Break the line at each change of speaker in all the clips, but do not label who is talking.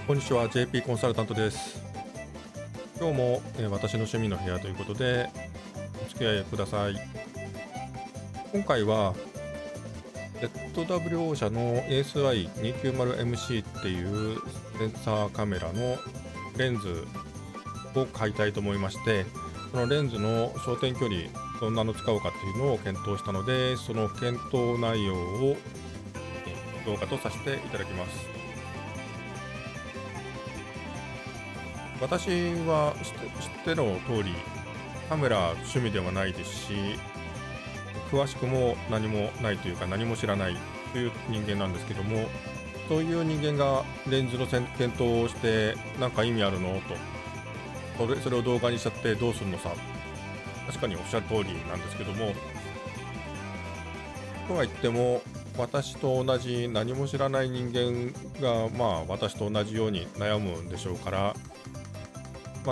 こんにちは、JP コンサルタントです。今日も、私の趣味の部屋ということでお付き合いください。今回は ZWO 社の ASI290MC っていうセンサーカメラのレンズを買いたいと思いまして、そのレンズの焦点距離どんなの使おうかっていうのを検討したので、その検討内容を動画とさせていただきます。私は知っての通り、カメラ趣味ではないですし、詳しくも何もないというか、何も知らないという人間なんですけども、そういう人間がレンズの検討をして、なんか意味あるのと、それを動画にしちゃってどうするのさ。確かにおっしゃる通りなんですけども、とは言っても、私と同じ何も知らない人間が、私と同じように悩むんでしょうから、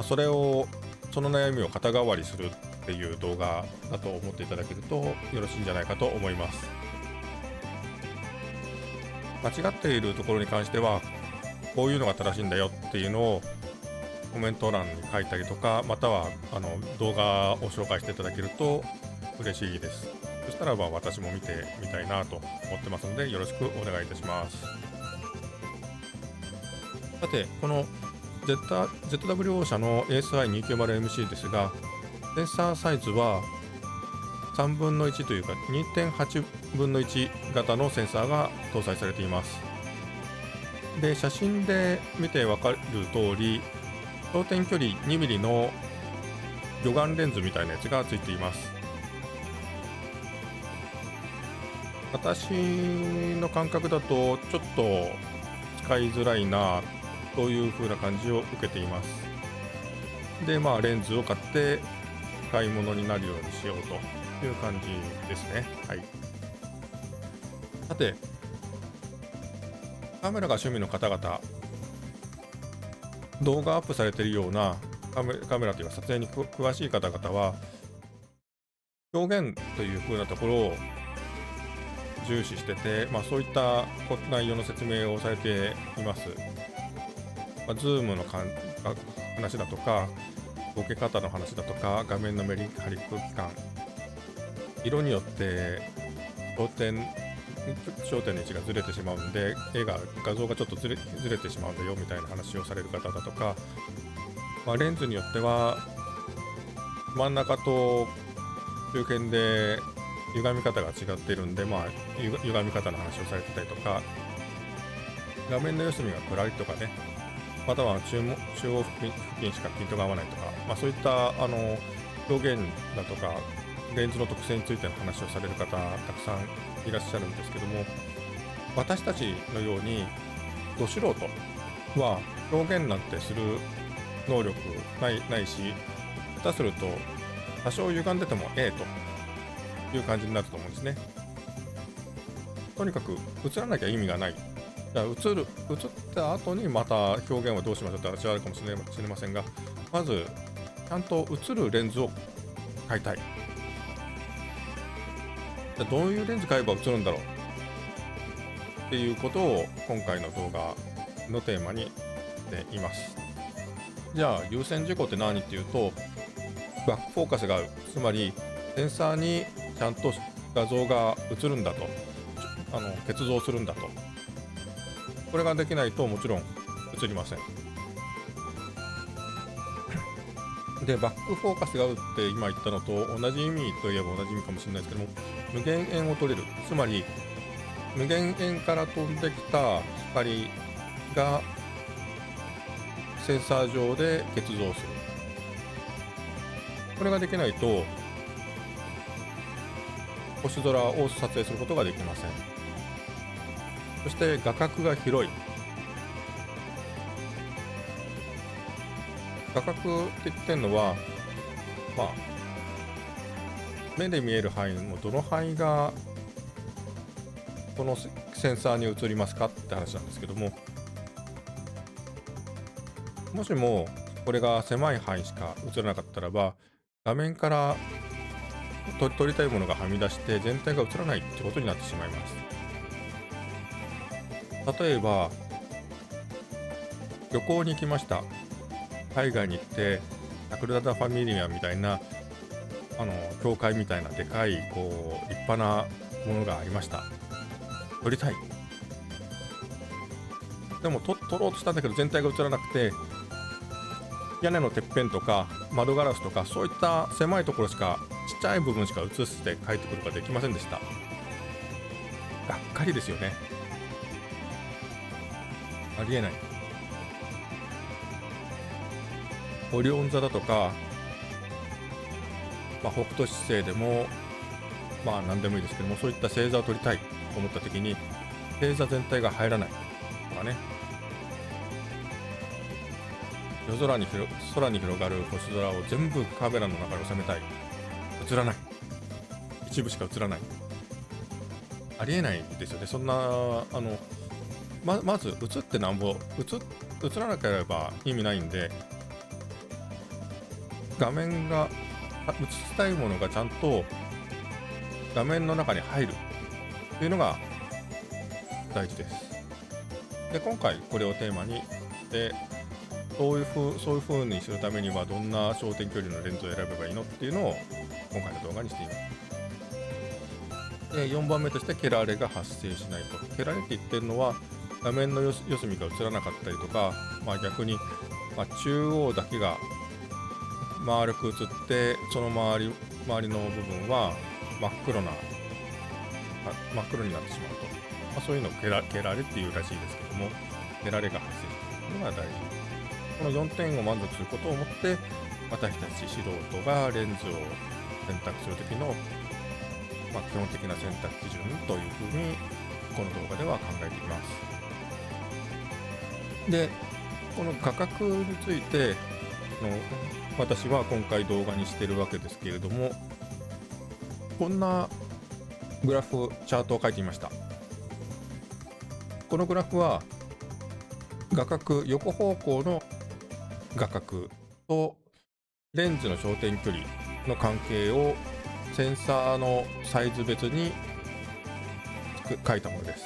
その悩みを肩代わりするっていう動画だと思っていただけるとよろしいんじゃないかと思います。間違っているところに関しては、こういうのが正しいんだよっていうのをコメント欄に書いたりとか、または動画を紹介していただけると嬉しいです。そしたら私も見てみたいなと思ってますので、よろしくお願いいたします。さて、この ZWO 社の ASI290MC ですが、センサーサイズは3分の1というか2.8分の1型のセンサーが搭載されています。で、写真で見てわかる通り、焦点距離 2mm の魚眼レンズみたいなやつがついています。私の感覚だとちょっと使いづらいなという風な感じを受けています。で、レンズを買って買い物になるようにしようという感じですね。はい。さて、カメラが趣味の方々、動画アップされているようなカメラというか撮影に詳しい方々は、表現という風なところを重視してて、そういった内容の説明をされています。ズームの話だとか、ボケ方の話だとか、画面のメリハリ空気感、色によって焦点の位置がずれてしまうんで、画像がちょっとずれてしまうんだよみたいな話をされる方だとか、レンズによっては真ん中と中堅で歪み方が違っているんで、歪み方の話をされてたりとか、画面の四隅が暗いとかね、または中央付近しかピントが合わないとか、そういった表現だとかレンズの特性についての話をされる方たくさんいらっしゃるんですけども、私たちのようにど素人は表現なんてする能力ないし、下手すると多少歪んでてもという感じになると思うんですね。とにかく映らなきゃ意味がない。映った後にまた表現はどうしましょうって話はあるかもしれませんが、まずちゃんと映るレンズを買いたい。じゃあどういうレンズ買えば映るんだろうっていうことを今回の動画のテーマにしています。じゃあ優先事項って何っていうと、バックフォーカスが合う。つまりセンサーにちゃんと画像が映るんだと、結像するんだと。これができないともちろん映りません。で、バックフォーカスが合うって今言ったのと同じ意味といえば同じ意味かもしれないですけども、無限遠を取れる。つまり無限遠から飛んできた光がセンサー上で結像する。これができないと星空を撮影することができません。そして画角が広い。画角って言ってるのは、目で見える範囲のどの範囲がこのセンサーに映りますかって話なんですけども、もしもこれが狭い範囲しか映らなかったらば、画面から撮りたいものがはみ出して全体が映らないってことになってしまいます。例えば旅行に行きました。海外に行ってサグラダ・ファミリアみたいな教会みたいなでかいこう立派なものがありました。撮りたい。でも撮ろうとしたんだけど全体が映らなくて、屋根のてっぺんとか窓ガラスとかそういった狭いところしか、ちっちゃい部分しか映して帰ってくることができませんでした。がっかりですよね。ありえない。オリオン座だとか、北斗七星でも何でもいいですけども、そういった星座を撮りたいと思った時に星座全体が入らないとかね、夜空に広がる星空を全部カメラの中で収めたい。映らない。一部しか映らない。ありえないですよね。そんなまず映ってなんぼ、映らなければ意味ないんで、画面が映したいものがちゃんと画面の中に入るというのが大事です。で、今回これをテーマにで、そういう風にするためにはどんな焦点距離のレンズを選べばいいのっていうのを今回の動画にしています。で、4番目としてケラーレが発生しないと。ケラーレって言ってるのは画面の四隅が映らなかったりとか、逆に、中央だけが丸く映ってその周りの部分は真っ黒になってしまうと、そういうのをケラーレっていうらしいですけども、ケラーレが発生するのが大事。この4点を満足することをもって、私たち素人がレンズを選択するときの、基本的な選択基準というふうにこの動画では考えています。で、この画角について私は今回動画にしているわけですけれども、こんなグラフ、チャートを書いてみました。このグラフは画角、横方向の画角とレンズの焦点距離の関係をセンサーのサイズ別に書いたものです。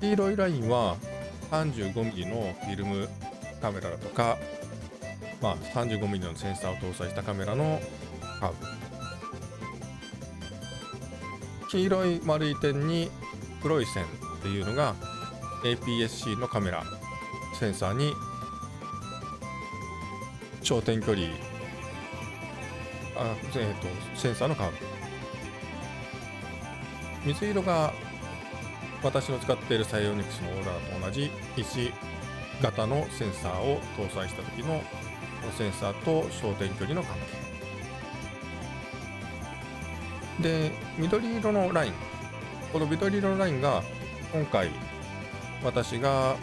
黄色いラインは 35mm のフィルムカメラだとか、35mm のセンサーを搭載したカメラのカーブ。黄色い丸い点に黒い線っていうのが APS-C のカメラセンサーに焦点距離センサーのカーブ。水色が私の使っているサイオニクスのオーラーと同じ1型のセンサーを搭載した時のセンサーと焦点距離の関係で、緑色のライン、この緑色のラインが今回私が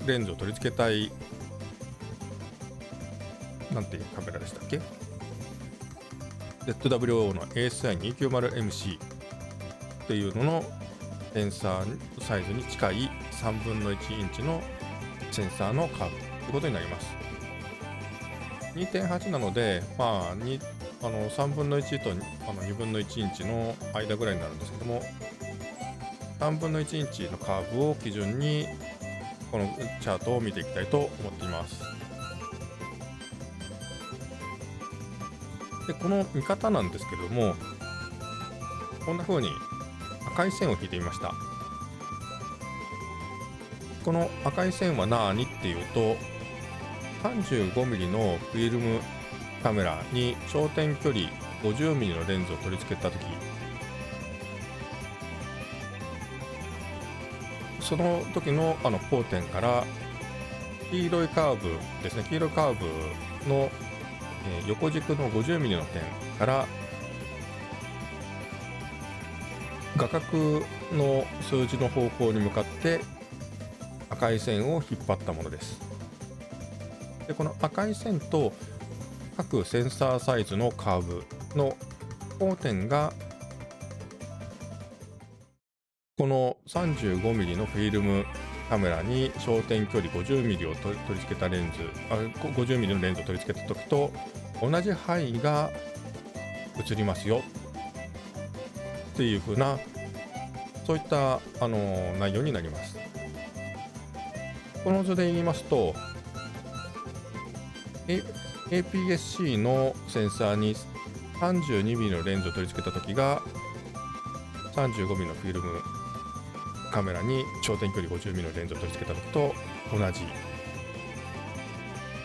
レンズを取り付けたいなんていうカメラでしたっけ、 ZWO の ASI290MC っていうののセンサーサイズに近い3分の1インチのセンサーのカーブということになります。 2.8 なので、3分の1と2分の1インチの間ぐらいになるんですけども、3分の1インチのカーブを基準にこのチャートを見ていきたいと思っています。で、この見方なんですけども、こんな風に赤い線を引いてみました。この赤い線は何っていうと、35mm のフィルムカメラに焦点距離 50mm のレンズを取り付けたとき、その時の交点から黄色いカーブですね、黄色いカーブの横軸の 50mm の点から画角の数字の方向に向かって赤い線を引っ張ったものです。で、この赤い線と各センサーサイズのカーブの交点がこの 35mm のフィルムカメラに焦点距離 50mm を取り付けたレンズ、50mm のレンズを取り付けた時と同じ範囲が映りますよっていう風なそういった内容になります。この図で言いますと、APS-C のセンサーに 32mm のレンズを取り付けたときが 35mm のフィルムカメラに焦点距離 50mm のレンズを取り付けたときと同じ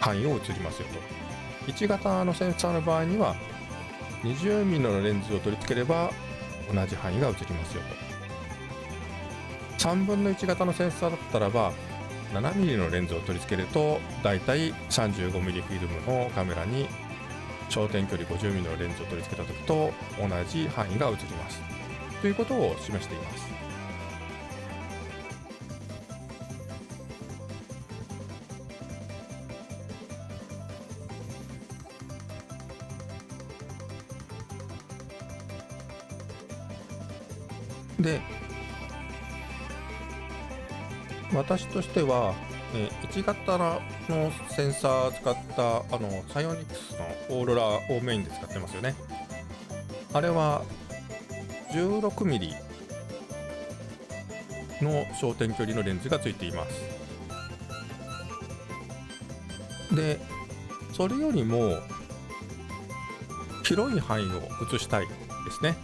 範囲を映りますよと。1型のセンサーの場合には 20mm のレンズを取り付ければ同じ範囲が映りますよと。3分の1型のセンサーだったらば 7mm のレンズを取り付けるとだいたい 35mm フィルムのカメラに焦点距離 50mm のレンズを取り付けた時と同じ範囲が映りますということを示しています。で、私としては、1型のセンサーを使ったサイオニクスのオーロラをメインで使ってますよね。あれは 16mm の焦点距離のレンズがついています。で、それよりも広い範囲を映したいですね。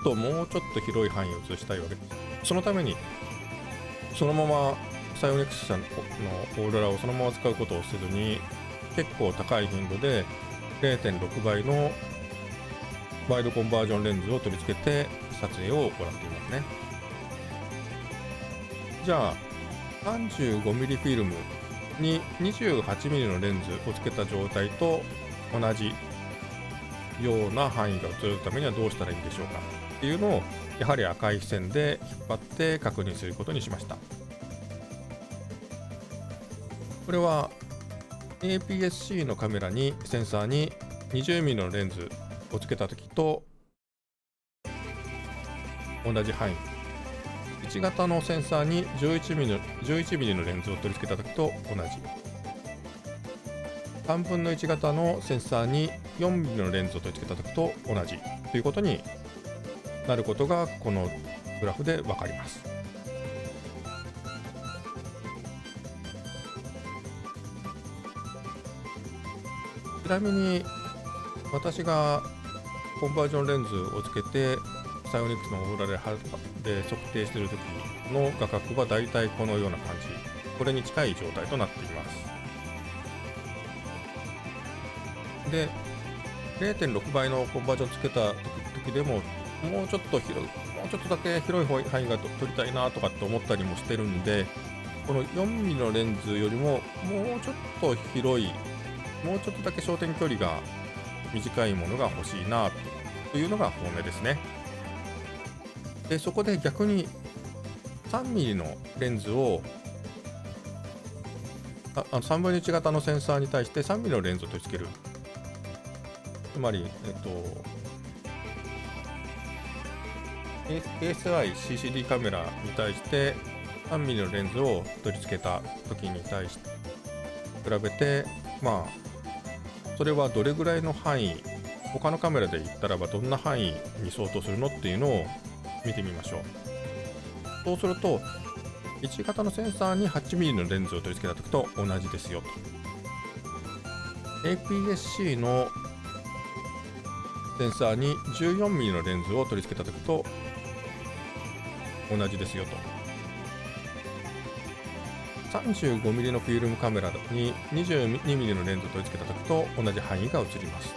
もうちょっと広い範囲を映したいわけです。そのためにそのままサイオニクス社のオーロラをそのまま使うことをせずに結構高い頻度で 0.6 倍のワイドコンバージョンレンズを取り付けて撮影を行っていますね。じゃあ 35mm フィルムに 28mm のレンズをつけた状態と同じような範囲が映るためにはどうしたらいいんでしょうかっていうのをやはり赤い線で引っ張って確認することにしました。これは APS-C のカメラにセンサーに 20mm のレンズをつけたときと同じ範囲、1型のセンサーに 11mm のレンズを取り付けたときと同じ、3分の1型のセンサーに 4mm のレンズを取り付けたときと同じということになることがこのグラフで分かります。ちなみに私がコンバージョンレンズをつけてサイオニクスのオーロラで測定している時の画角はだいたいこのような感じ、これに近い状態となっています。で、0.6 倍のコンバージョンつけた時でももうちょっとだけ広い範囲が撮りたいなとかって思ったりもしてるんで、この 4mm のレンズよりももうちょっと広い、もうちょっとだけ焦点距離が短いものが欲しいなというのが本音ですね。で、そこで逆に 3mm のレンズを3分の1型のセンサーに対して 3mm のレンズを取り付ける。つまり、ASI CCD カメラに対して 3mm のレンズを取り付けた時に対して比べて、それはどれぐらいの範囲、他のカメラで言ったらばどんな範囲に相当するのっていうのを見てみましょう。そうすると1型のセンサーに 8mm のレンズを取り付けた時と同じですよと。 APS-C のセンサーに 14mm のレンズを取り付けた時と同じですよと。35mm のフィルムカメラに 22mm のレンズを取り付けた時と同じ範囲が映ります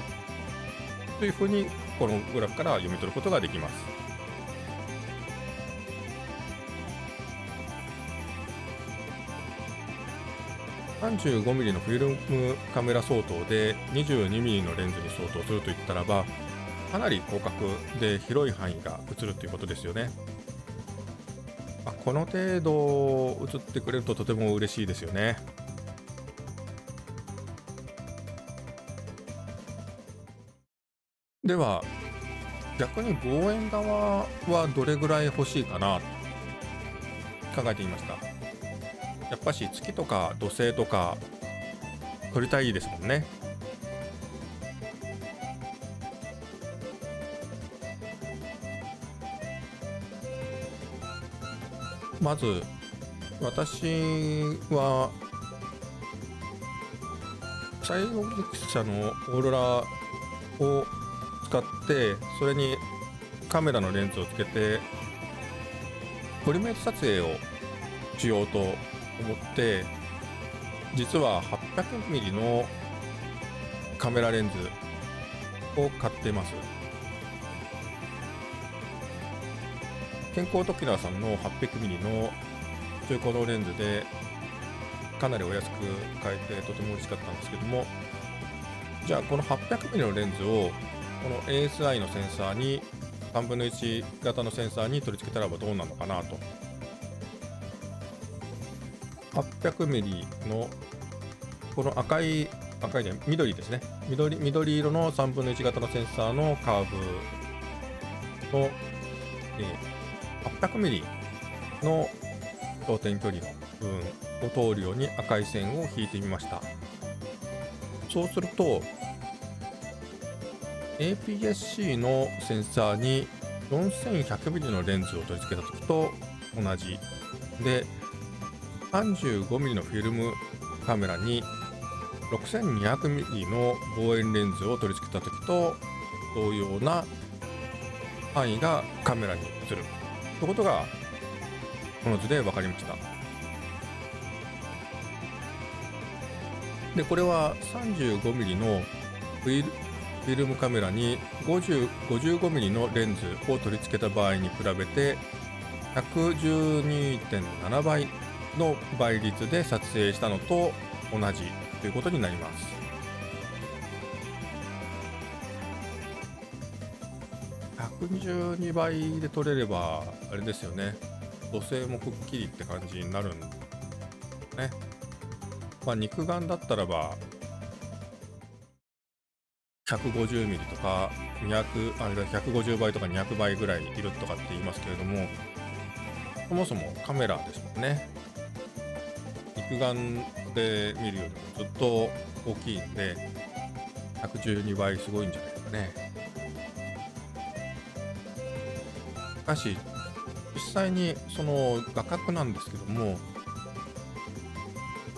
というふうにこのグラフから読み取ることができます。35mm のフィルムカメラ相当で 22mm のレンズに相当するといったらばかなり広角で広い範囲が映るということですよね。この程度映ってくれるととても嬉しいですよね。では逆に望遠側はどれぐらい欲しいかな考えてみました。やっぱし月とか土星とか撮りたいですもんね。まず私はサイオリク社のオーロラを使って、それにカメラのレンズをつけてポリメイト撮影をしようと思って、実は 800mm のカメラレンズを買っています。健康トキナーさんの 800mm の中古のレンズでかなりお安く買えてとても嬉しかったんですけども、じゃあこの 800mm のレンズをこの ASI のセンサーに3分の1型のセンサーに取り付けたらばどうなのかなと。800mm のこの赤いね、緑ですね、緑色の3分の1型のセンサーのカーブの、800mm の焦点距離の部分を通るように赤い線を引いてみました。そうすると APS-C のセンサーに 4100mm のレンズを取り付けた時と同じで、 35mm のフィルムカメラに 6200mm の望遠レンズを取り付けた時と同様な範囲がカメラに映るということがこの図で分かりました。でこれは 35mm のフィルムカメラに 55mm のレンズを取り付けた場合に比べて 112.7 倍の倍率で撮影したのと同じということになります。112倍で撮れればあれですよね、土星もくっきりって感じになるんね。肉眼だったらば 150mm とか150倍とか200倍ぐらいいるとかって言いますけれども、そもそもカメラですもんね。肉眼で見るよりもずっと大きいんで112倍すごいんじゃないですかね。しかし実際にその画角なんですけども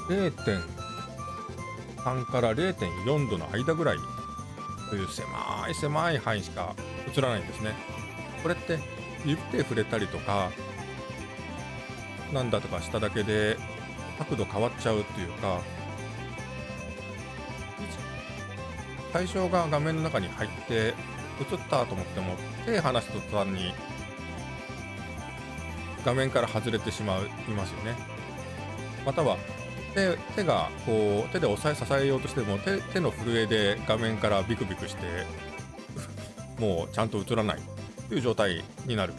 0.3 から 0.4 度の間ぐらいという狭い範囲しか映らないんですね。これって指で触れたりとかなんだとかしただけで角度変わっちゃうっていうか、対象が画面の中に入って映ったと思っても手離す途端に画面から外れていますよね。または手がこう手で支えようとしても手の震えで画面からビクビクしてもうちゃんと映らないという状態になる。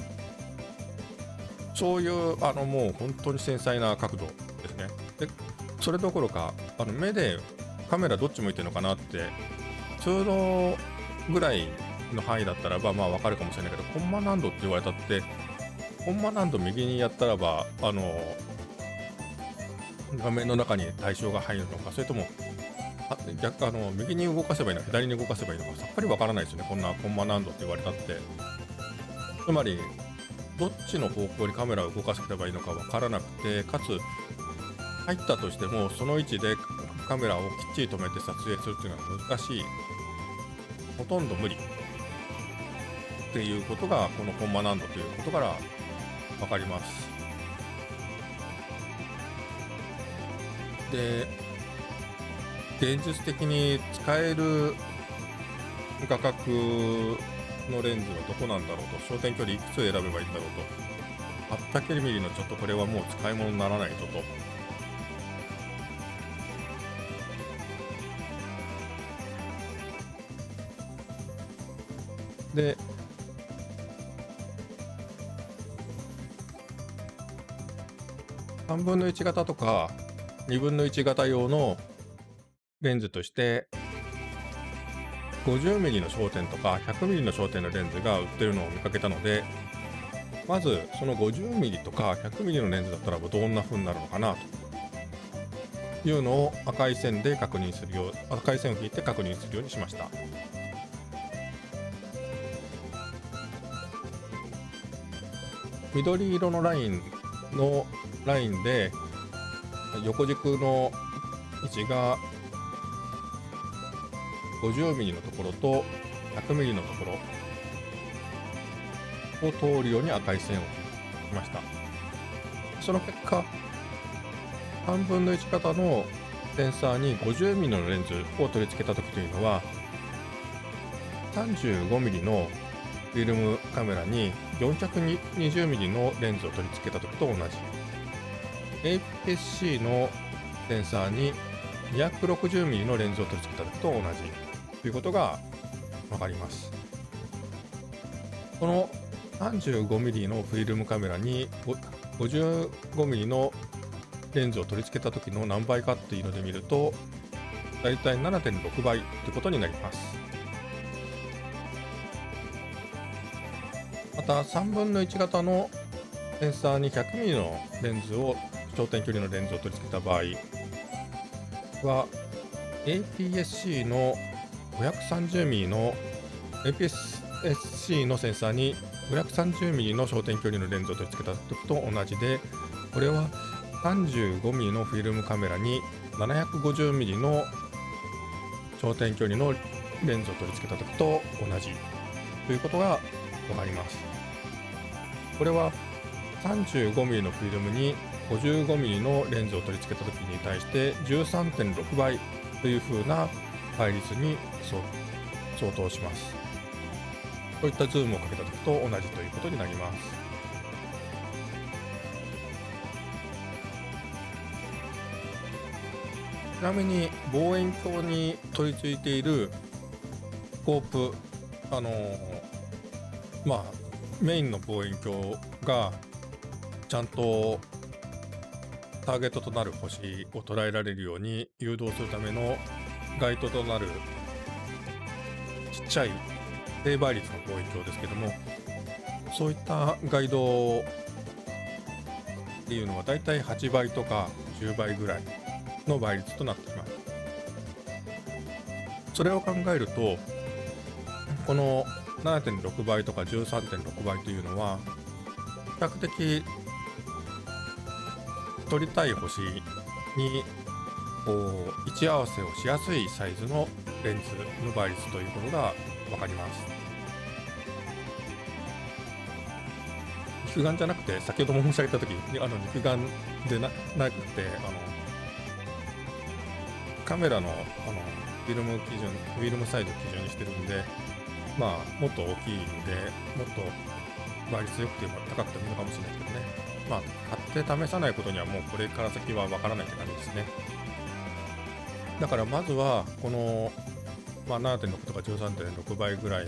そういうもう本当に繊細な角度ですね。でそれどころか目でカメラどっち向いてるのかなって通路ぐらいの範囲だったらばまあわかるかもしれないけど、コンマ何度って言われたってコンマ何度右にやったらば画面の中に対象が入るのか、それとも右に動かせばいいのか左に動かせばいいのかさっぱりわからないですよね。こんなコンマ何度って言われたって。つまりどっちの方向にカメラを動かせばいいのかわからなくて、かつ入ったとしてもその位置でカメラをきっちり止めて撮影するっていうのは難しい、ほとんど無理っていうことがこのコンマ何度ということからわかります。で現実的に使える画角のレンズはどこなんだろうと、焦点距離いくつ選べばいいんだろうと、800mm のちょっとこれはもう使い物にならないぞと。で3分の1型とか2分の1型用のレンズとして50mm の焦点とか 100mm の焦点のレンズが売ってるのを見かけたので、まずその 50mm とか 100mm のレンズだったらどんな風になるのかなというのを赤い線を引いて確認するようにしました。緑色のラインのラインで横軸の位置が 50mm のところと 100mm のところを通るように赤い線を引きました。その結果、3分の1型のセンサーに 50mm のレンズを取り付けた時というのは、35mm のフィルムカメラに 420mm のレンズを取り付けた時と同じ。APS-C のセンサーに 260mm のレンズを取り付けた時と同じということがわかります。この 35mm のフィルムカメラに 55mm のレンズを取り付けた時の何倍かっていうので見ると、だいたい 7.6 倍ということになります。また3分の1型のセンサーに 100mm のレンズを焦点距離のレンズを取り付けた場合は APS-C の 530mm の APS-C のセンサーに 530mm の焦点距離のレンズを取り付けた時と同じで、これは 35mm のフィルムカメラに 750mm の焦点距離のレンズを取り付けた時と同じということがわかります。これは 35mm のフィルムに 55mm のレンズを取り付けた時に対して 13.6 倍という風な倍率に相当します。こういったズームをかけた時と同じということになります。ちなみに望遠鏡に取り付いているスコープ、メインの望遠鏡がちゃんとターゲットとなる星を捉えられるように誘導するためのガイドとなるちっちゃい低倍率の望遠鏡ですけども、そういったガイドっていうのはだいたい8倍とか10倍ぐらいの倍率となっています。それを考えると、この 7.6 倍とか 13.6 倍というのは比較的撮りたい星に位置合わせをしやすいサイズのレンズの倍率ということがわかります。肉眼じゃなくて、先ほども申し上げたときに肉眼でなくてカメラのフィルムサイズを基準にしてるんで、もっと大きいんでもっと倍率良くても高くてもいいのかもしれないですけどね。買って試さないことにはもうこれから先はわからないって感じですね。だからまずはこの、7.6 とか 13.6 倍ぐらい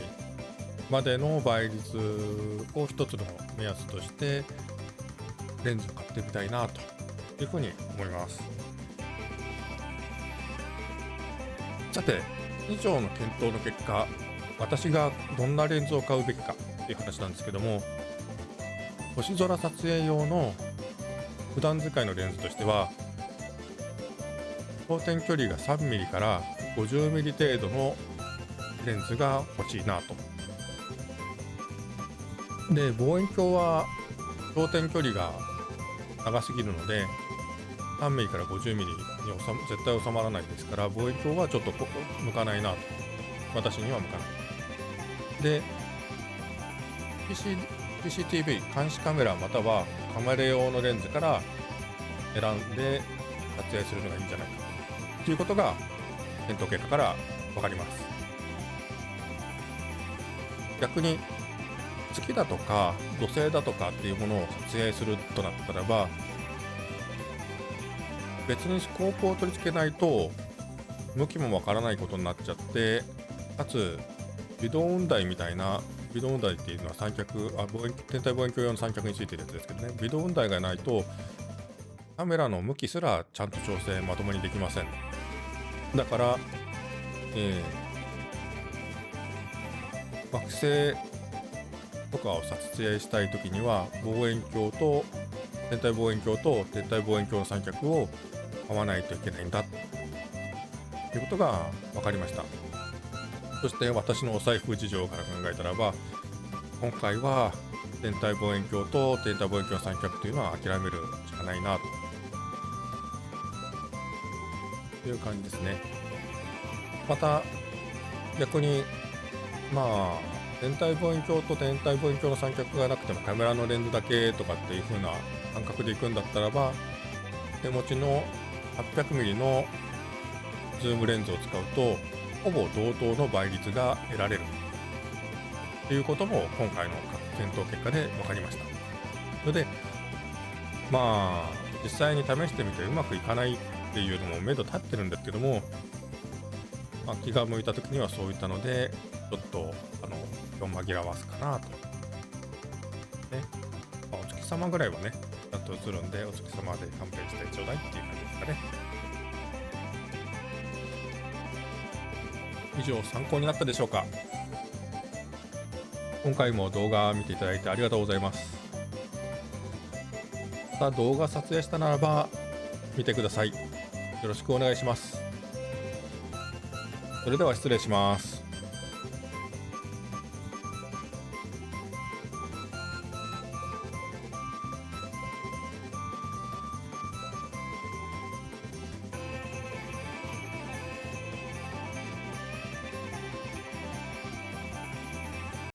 までの倍率を一つの目安としてレンズを買ってみたいなというふうに思います。さて、以上の検討の結果、私がどんなレンズを買うべきかっていう話なんですけども、星空撮影用の普段使いのレンズとしては、焦点距離が 3mm から 50mm 程度のレンズが欲しいなと。で、望遠鏡は焦点距離が長すぎるので 3mm から 50mm に絶対収まらないですから、望遠鏡はちょっと向かないなと。私には向かない。で、CCTV 監視カメラまたはカメラ用のレンズから選んで撮影するのがいいんじゃないかということが検討結果から分かります。逆に月だとか土星だとかっていうものを撮影するとなったらば、別にスコープを取り付けないと向きもわからないことになっちゃって、かつ微動雲台みたいな、微動雲台っていうのは天体望遠鏡用の三脚についてるやつですけどね、微動雲台がないとカメラの向きすらちゃんと調整まともにできません。だから、惑星とかを撮影したいときには望遠鏡と天体望遠鏡と天体望遠鏡の三脚を買わないといけないんだということが分かりました。そして私のお財布事情から考えたらば、今回は天体望遠鏡と天体望遠鏡の三脚というのは諦めるしかないなという感じですね。また逆に天体望遠鏡と天体望遠鏡の三脚がなくてもカメラのレンズだけとかっていう風な感覚でいくんだったらば、手持ちの 800mm のズームレンズを使うとほぼ同等の倍率が得られるということも今回の検討結果で分かりましたので、実際に試してみてうまくいかないっていうのも目処立ってるんですけども、気が向いた時にはそういったのでちょっと気を紛らわすかなと、ね。お月様ぐらいはねちゃんと映るんで、お月様で勘弁してちょうだいっていう感じですかね。以上、参考になったでしょうか。今回も動画見ていただいてありがとうございます。また動画撮影したならば見てください。よろしくお願いします。それでは失礼します。